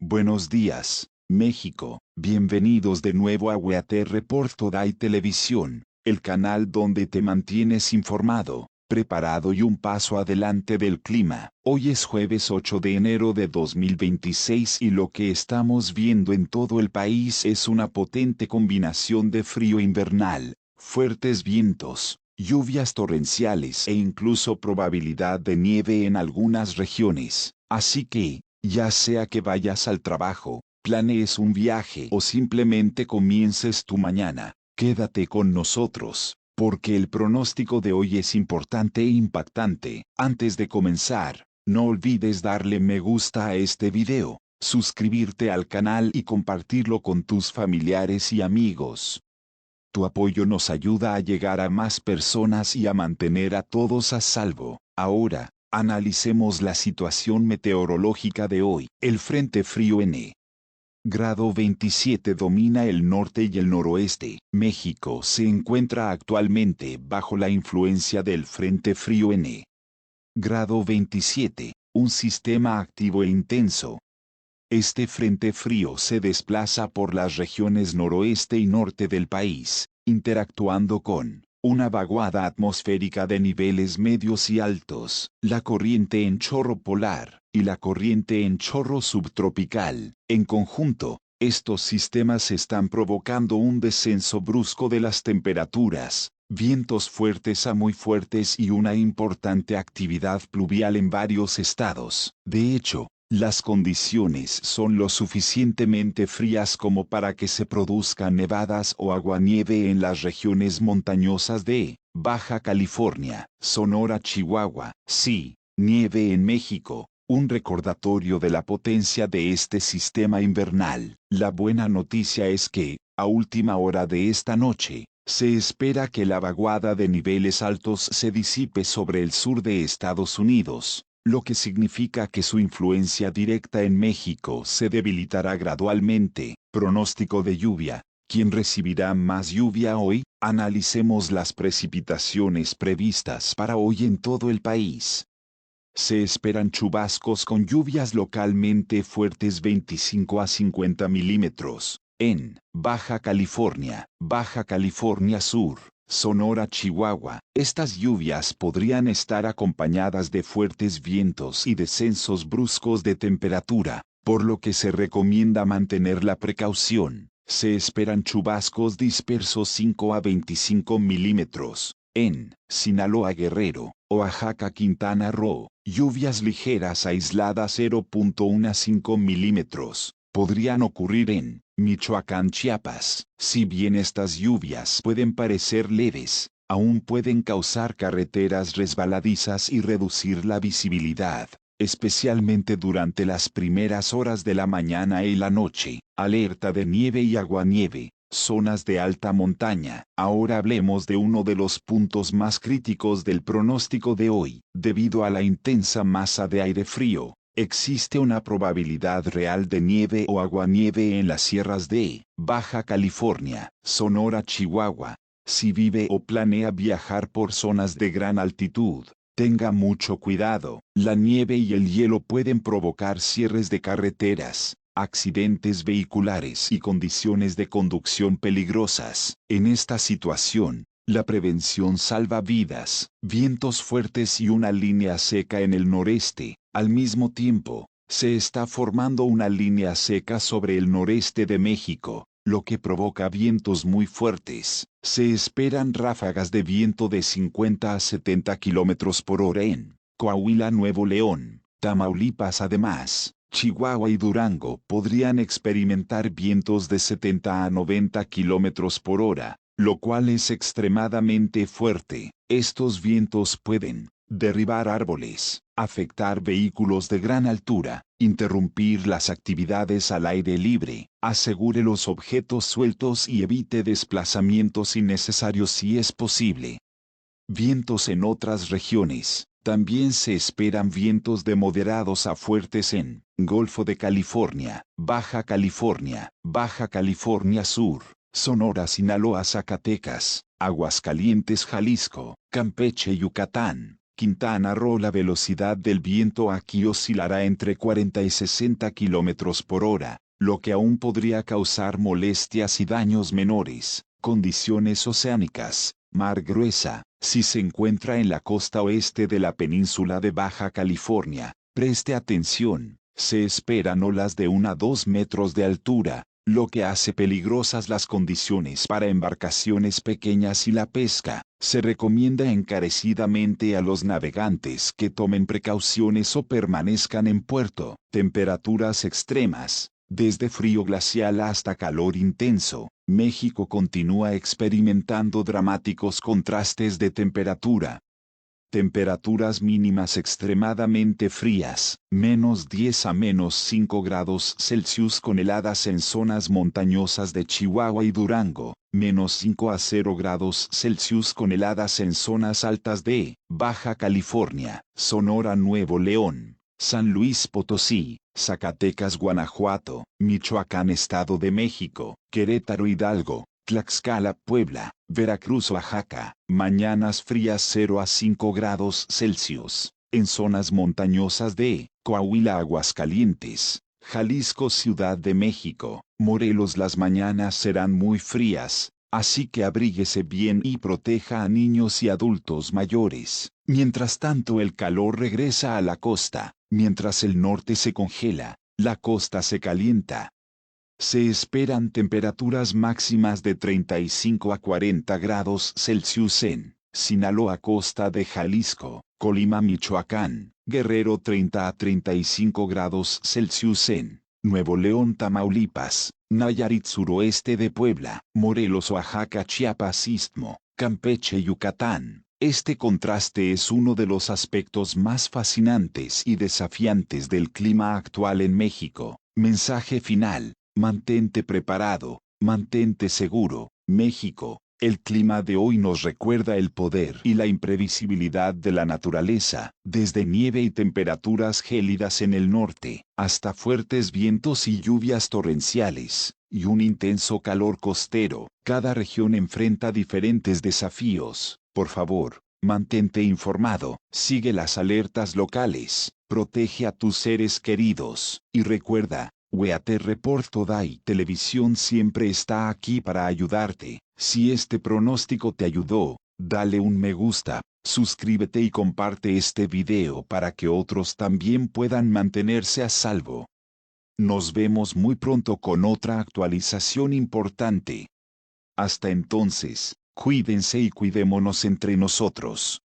Buenos días, México. Bienvenidos de nuevo a Weather Report Today Televisión, el canal donde te mantienes informado, preparado y un paso adelante del clima. Hoy es jueves 8 de enero de 2026 y lo que estamos viendo en todo el país es una potente combinación de frío invernal, fuertes vientos, lluvias torrenciales e incluso probabilidad de nieve en algunas regiones. Así que, ya sea que vayas al trabajo, planees un viaje o simplemente comiences tu mañana, quédate con nosotros, porque el pronóstico de hoy es importante e impactante. Antes de comenzar, no olvides darle me gusta a este video, suscribirte al canal y compartirlo con tus familiares y amigos. Tu apoyo nos ayuda a llegar a más personas y a mantener a todos a salvo. Ahora, analicemos la situación meteorológica de hoy. El frente frío N. Grado 27 domina el norte y el noroeste. México se encuentra actualmente bajo la influencia del frente frío N. Grado 27, un sistema activo e intenso. Este frente frío se desplaza por las regiones noroeste y norte del país, interactuando con una vaguada atmosférica de niveles medios y altos, la corriente en chorro polar y la corriente en chorro subtropical. En conjunto, estos sistemas están provocando un descenso brusco de las temperaturas, vientos fuertes a muy fuertes y una importante actividad pluvial en varios estados. De hecho, las condiciones son lo suficientemente frías como para que se produzcan nevadas o aguanieve en las regiones montañosas de Baja California, Sonora, Chihuahua. Sí, nieve en México, un recordatorio de la potencia de este sistema invernal. La buena noticia es que, a última hora de esta noche, se espera que la vaguada de niveles altos se disipe sobre el sur de Estados Unidos, lo que significa que su influencia directa en México se debilitará gradualmente. Pronóstico de lluvia. ¿Quién recibirá más lluvia hoy? Analicemos las precipitaciones previstas para hoy en todo el país. Se esperan chubascos con lluvias localmente fuertes 25 a 50 milímetros, en Baja California Sur, Sonora, Chihuahua. Estas lluvias podrían estar acompañadas de fuertes vientos y descensos bruscos de temperatura, por lo que se recomienda mantener la precaución. Se esperan chubascos dispersos 5 a 25 milímetros, en Sinaloa, Guerrero, Oaxaca, Quintana Roo. Lluvias ligeras aisladas 0.1 a 5 milímetros. Podrían ocurrir en Michoacán, Chiapas. Si bien estas lluvias pueden parecer leves, aún pueden causar carreteras resbaladizas y reducir la visibilidad, especialmente durante las primeras horas de la mañana y la noche. Alerta de nieve y aguanieve. Zonas de alta montaña. Ahora hablemos de uno de los puntos más críticos del pronóstico de hoy. Debido a la intensa masa de aire frío, existe una probabilidad real de nieve o aguanieve en las sierras de Baja California, Sonora, Chihuahua. Si vive o planea viajar por zonas de gran altitud, tenga mucho cuidado. La nieve y el hielo pueden provocar cierres de carreteras, accidentes vehiculares y condiciones de conducción peligrosas. En esta situación, la prevención salva vidas. Vientos fuertes y una línea seca en el noreste. Al mismo tiempo, se está formando una línea seca sobre el noreste de México, lo que provoca vientos muy fuertes. Se esperan ráfagas de viento de 50 a 70 kilómetros por hora en Coahuila, Nuevo León, Tamaulipas. Además, Chihuahua y Durango podrían experimentar vientos de 70 a 90 kilómetros por hora, lo cual es extremadamente fuerte. Estos vientos pueden derribar árboles, afectar vehículos de gran altura, interrumpir las actividades al aire libre. Asegure los objetos sueltos y evite desplazamientos innecesarios si es posible. Vientos en otras regiones. También se esperan vientos de moderados a fuertes en Golfo de California Baja California Sur, Sonora, Sinaloa, Zacatecas, Aguascalientes, Jalisco, Campeche, Yucatán. Quintana Roo. La velocidad del viento aquí oscilará entre 40 y 60 kilómetros por hora, lo que aún podría causar molestias y daños menores. Condiciones oceánicas. Mar gruesa. Si se encuentra en la costa oeste de la península de Baja California, preste atención. Se esperan olas de 1 a 2 metros de altura, lo que hace peligrosas las condiciones para embarcaciones pequeñas y la pesca. Se recomienda encarecidamente a los navegantes que tomen precauciones o permanezcan en puerto. Temperaturas extremas. Desde frío glacial hasta calor intenso, México continúa experimentando dramáticos contrastes de temperatura. Temperaturas mínimas extremadamente frías, -10 a -5 grados Celsius con heladas en zonas montañosas de Chihuahua y Durango, -5 a 0 grados Celsius con heladas en zonas altas de Baja California, Sonora, Nuevo León, San Luis Potosí, Zacatecas, Guanajuato, Michoacán, Estado de México, Querétaro, Hidalgo, Tlaxcala, Puebla, Veracruz, Oaxaca. Mañanas frías 0 a 5 grados Celsius, en zonas montañosas de Coahuila, Aguascalientes, Jalisco, Ciudad de México, Morelos. Las mañanas serán muy frías, así que abríguese bien y proteja a niños y adultos mayores. Mientras tanto, el calor regresa a la costa. Mientras el norte se congela, la costa se calienta. Se esperan temperaturas máximas de 35 a 40 grados Celsius en Sinaloa, costa de Jalisco, Colima, Michoacán, Guerrero. 30 a 35 grados Celsius en Nuevo León, Tamaulipas, Nayarit, suroeste de Puebla, Morelos, Oaxaca, Chiapas, Istmo, Campeche, Yucatán. Este contraste es uno de los aspectos más fascinantes y desafiantes del clima actual en México. Mensaje final. Mantente preparado, mantente seguro. México. El clima de hoy nos recuerda el poder y la imprevisibilidad de la naturaleza, desde nieve y temperaturas gélidas en el norte, hasta fuertes vientos y lluvias torrenciales, y un intenso calor costero. Cada región enfrenta diferentes desafíos. Por favor, mantente informado, sigue las alertas locales, protege a tus seres queridos, y recuerda, WeAT Today Televisión siempre está aquí para ayudarte. Si este pronóstico te ayudó, dale un me gusta, suscríbete y comparte este video para que otros también puedan mantenerse a salvo. Nos vemos muy pronto con otra actualización importante. Hasta entonces, cuídense y cuidémonos entre nosotros.